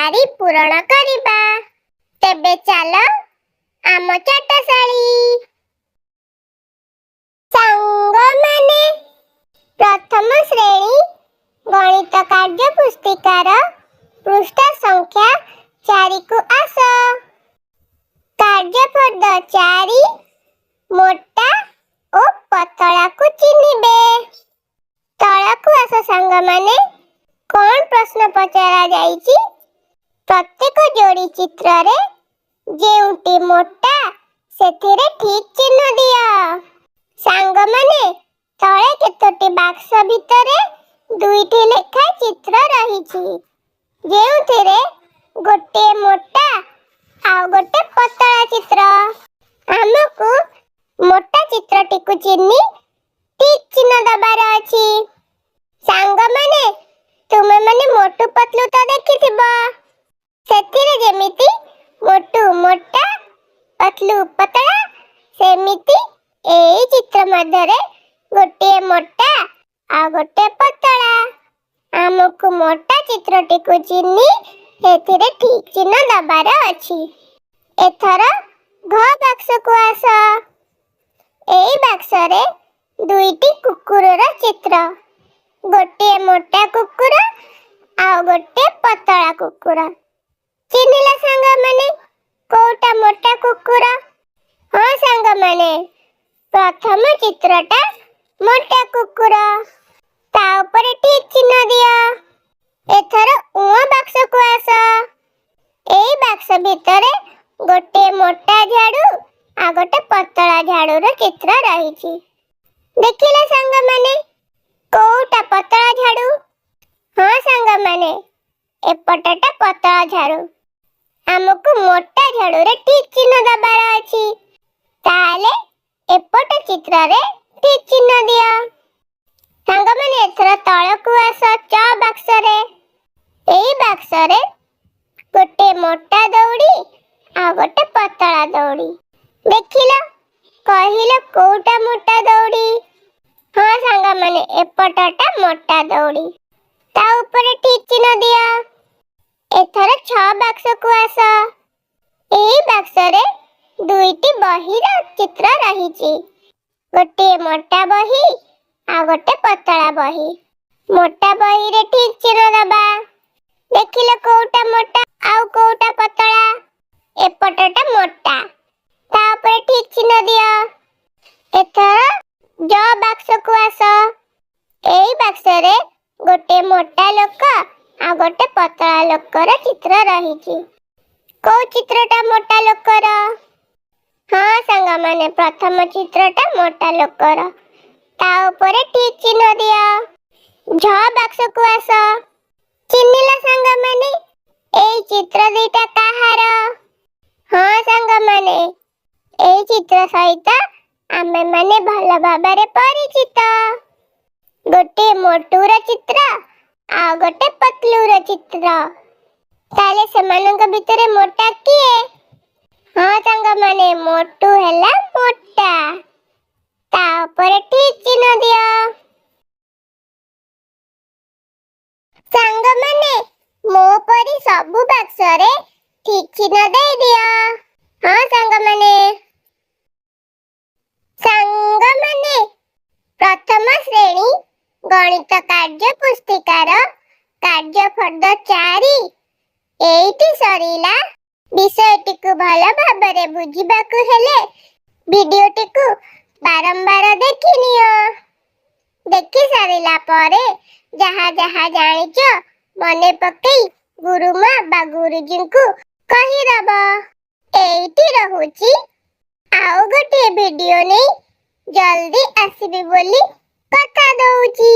ଚାରି ପୂରଣ କରିବା। ତେବେ ଚାଲ ଆମ ଚାଟଶାଳୀ। ସାଙ୍ଗମାନେ, ପ୍ରଥମ ଶ୍ରେଣୀ ଗଣିତ କାର୍ଯ୍ୟପୁସ୍ତିକାର ପୃଷ୍ଠା ସଂଖ୍ୟା 4କୁ ଆସ। କାର୍ଯ୍ୟଫର୍ଦ 4 ମୋଟା ଓ ପତଳାକୁ ଚିହ୍ନିବେ। ତଳକୁ ଆସ ସାଙ୍ଗମାନେ। କଣ ପ୍ରଶ୍ନ ପଚରା ଯାଇଛି? ପ୍ରତ୍ୟେକ ଯୋଡ଼ି ଚିତ୍ରରେ ଯେଉଁଟି ମୋଟା ସେଥିରେ ଠିକ୍ ଚିହ୍ନ ଦିଅ। ସାଙ୍ଗମାନେ, ତଳେ କେତୋଟି ବାକ୍ସ ଭିତରେ 2ଟି ଲେଖା ଚିତ୍ର ରହିଛି, ଯେଉଁଥିରେ ଗୋଟିଏ ମୋଟା ଆଉ ଗୋଟେ ପତଳା ଚିତ୍ର। ଆମକୁ ମୋଟା ଚିତ୍ରଟିକୁ ଚିହ୍ନି ଠିକ୍ ଚିହ୍ନ ଦବାର ଅଛି। ସାଙ୍ଗମାନେ, ତୁମେମାନେ ମୋଟୁ ପତଲୁ ତ ଦେଖିଥିବ। ସେଥିରେ ଯେମିତି ମୋଟୁ ମୋଟା, ପତଲୁ ପତଳା, ସେମିତି ଏହି ଚିତ୍ର ମଧ୍ୟରେ ଗୋଟିଏ ମୋଟା ଆଉ ଗୋଟେ ପତଳା। ଆମକୁ ମୋଟା ଚିତ୍ରଟିକୁ ଚିହ୍ନି ଏଥିରେ ଠିକ୍ ଚିହ୍ନ ଦବାର ଅଛି। ଏଥର ଘ ବାକ୍ସକୁ ଆସ। ଏହି ବାକ୍ସରେ 2ଟି କୁକୁରର ଚିତ୍ର। ଗୋଟିଏ ମୋଟା କୁକୁର ଆଉ ଗୋଟେ ପତଳା କୁକୁର। ଚିହ୍ନିଲ ସାଙ୍ଗମାନେ, କୋଉଟା ମୋଟା କୁକୁର? ହଁ ସାଙ୍ଗମାନେ, ପ୍ରଥମ ଚିତ୍ରଟା ମୋଟା କୁକୁର। ତା ଉପରେ ଠିକ୍ ଚିହ୍ନ ଦିଅ। ଏଥର ଉଁ ବାକ୍ସକୁ ଆସ। ଏହି ବାକ୍ସ ଭିତରେ ଗୋଟିଏ ମୋଟା ଝାଡୁ ଆଉ ଗୋଟେ ପତଳା ଝାଡୁର ଚିତ୍ର ରହିଛି। ଦେଖିଲ ସାଙ୍ଗମାନେ, କୋଉଟା ପତଳା ଝାଡୁ? ହଁ ସାଙ୍ଗମାନେ, ଏପଟଟା ପତଳା ଝାଡୁ। ଆମକୁ ମୋଟା ଝାଡୁରେ ଠିକ୍ ଚିହ୍ନ ଦବାର ଅଛି। ତାହେଲେ ଏପଟ ଚିତ୍ରରେ ଠିକ୍ ଚିହ୍ନ ଦିଅ। ସାଙ୍ଗମାନେ, ଏଥର ତଳକୁ ଆସ ଚ ବାକ୍ସରେ। ଏହି ବାକ୍ସରେ ଗୋଟେ ମୋଟା ଦଉଡ଼ି ଆଉ ଗୋଟେ ପତଳା ଦଉଡ଼ି। ଦେଖିଲ, କହିଲ କୋଉଟା ମୋଟା ଦଉଡ଼ି? ହଁ ସାଙ୍ଗମାନେ, ଏପଟଟା ମୋଟା ଦଉଡ଼ି। ତା ଉପରେ ଠିକ୍ ଚିହ୍ନ ଦିଅ। ଏଥର ଛ ବାକ୍ସକୁ ଆସ। ଏହି ବାକ୍ସରେ 2ଟି ବହିର ଚିତ୍ର ରହିଛି। ଗୋଟିଏ ମୋଟା ବହି ଆଉ ଗୋଟେ ପତଳା ବହି। ମୋଟା ବହିରେ ଠିକ୍ ଚିହ୍ନ ଦବା। ଦେଖିଲ କୋଉଟା ମୋଟା ଆଉ କୋଉଟା ପତଳା? ଏପଟଟା ମୋଟା, ତା ଉପରେ ଠିକ୍ ଚିହ୍ନ ଦିଅ। ଏଥର ଜ ବାକ୍ସକୁ ଆସ। ଏହି ବାକ୍ସରେ ଗୋଟେ ମୋଟା ଲୋକ ଆଉ ଗୋଟେ ପତଳା ଲୋକର ଚିତ୍ର ରହିଛି। କୋଉ ଚିତ୍ରଟା ମୋଟା ଲୋକର? ହଁ ସାଙ୍ଗମାନେ, ପ୍ରଥମ ଚିତ୍ରଟା ମୋଟା ଲୋକର। ତା ଉପରେ ଠିକ୍ ଚିହ୍ନ ଦିଅ। ଝ ବାକ୍ସକୁ ଆସ। ଚିହ୍ନିଲ ସାଙ୍ଗମାନେ, ଏଇ ଚିତ୍ର ଦିଟା କାହାର? ହଁ ସାଙ୍ଗମାନେ, ଏହି ଚିତ୍ର ସହିତ ଆମେମାନେ ଭଲ ଭାବରେ ପରିଚିତ। ଗୋଟିଏ ମୋଟୁର ଚିତ୍ର ଆଉ ଗୋଟେ ପତଲୁର ଚିତ୍ର। ତାହେଲେ ସେମାନଙ୍କ ଭିତରେ ମୋଟା କିଏ? ହଁ ସାଙ୍ଗମାନେ, ମୋଟୁ ହେଲା ମୋଟା। ତା ଉପରେ ଠିକ୍ ଚିହ୍ନ ଦିଅ। ସାଙ୍ଗମାନେ, ମୋ ପରି ସବୁ ବାକ୍ସରେ ଠିକ୍ ଚିହ୍ନ ଦେଇଦିଅ। ହଁ ସାଙ୍ଗମାନେ। ସାଙ୍ଗମାନେ, ପ୍ରଥମ ଶ୍ରେଣୀ ଗଣିତ କାର୍ଯ୍ୟପୁସ୍ତିକାର କାର୍ଯ୍ୟଫର୍ଦ 4 ଏଇଠି ସରିଲା। ବିଷୟଟିକୁ ଭଲ ଭାବରେ ବୁଝିବାକୁ ହେଲେ ଭିଡିଓଟିକୁ ବାରମ୍ବାର ଦେଖିନିଅ। ଦେଖି ସାରିଲା ପରେ ଯାହା ଯାହା ଜାଣିଛ ମନେ ପକେଇ ଗୁରୁମା ବା ଗୁରୁଜୀଙ୍କୁ କହିଦବ। ଏଇଠି ରହୁଛି। ଆଉ ଗୋଟିଏ ଭିଡିଓ ନେଇ ଜଲ୍ଦି ଆସିବି ବୋଲି କଥା ଦଉଛି।